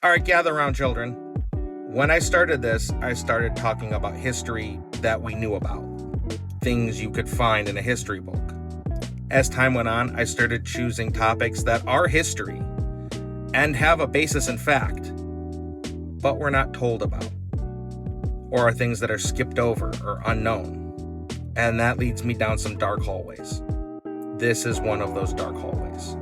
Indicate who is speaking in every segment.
Speaker 1: All right, gather around, children. When I started this, I started talking about history that we knew about, things you could find in a history book. As time went on, I started choosing topics that are history and have a basis in fact, but we're not told about, or are things that are skipped over or unknown. And that leads me down some dark hallways. This is one of those dark hallways.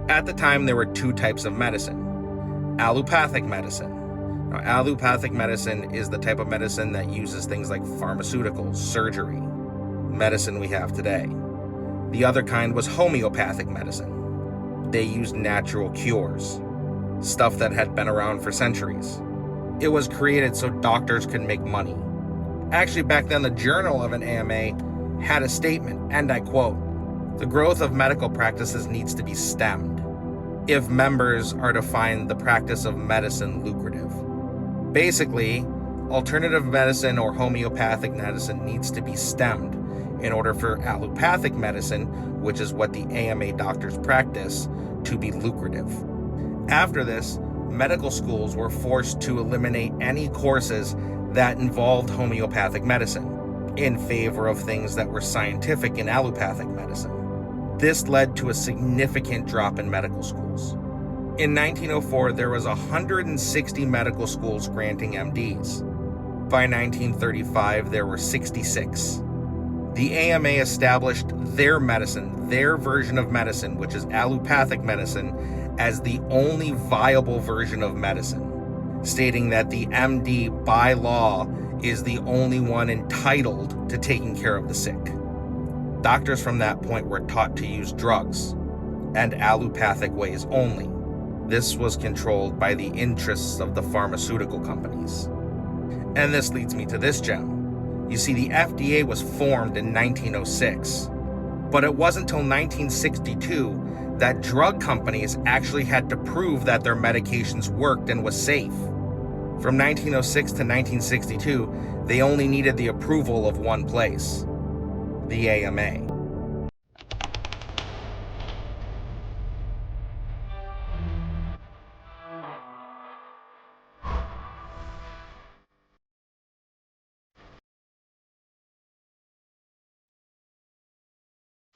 Speaker 1: At the time, there were two types of medicine. Allopathic medicine. Now, allopathic medicine is the type of medicine that uses things like pharmaceuticals, surgery, medicine we have today. The other kind was homeopathic medicine. They used natural cures, stuff that had been around for centuries. It was created so doctors could make money. Actually, back then, the Journal of an AMA had a statement, and I quote, "The growth of medical practices needs to be stemmed if members are to find the practice of medicine lucrative." Basically, alternative medicine or homeopathic medicine needs to be stemmed in order for allopathic medicine, which is what the AMA doctors practice, to be lucrative. After this, medical schools were forced to eliminate any courses that involved homeopathic medicine in favor of things that were scientific in allopathic medicine. This led to a significant drop in medical schools. In 1904, there was 160 medical schools granting MDs. By 1935, there were 66. The AMA established their medicine, their version of medicine, which is allopathic medicine, as the only viable version of medicine, stating that the MD, by law, is the only one entitled to taking care of the sick. Doctors from that point were taught to use drugs and allopathic ways only. This was controlled by the interests of the pharmaceutical companies. And this leads me to this gem. You see, the FDA was formed in 1906, but it wasn't until 1962 that drug companies actually had to prove that their medications worked and was safe. From 1906 to 1962, they only needed the approval of one place, the AMA.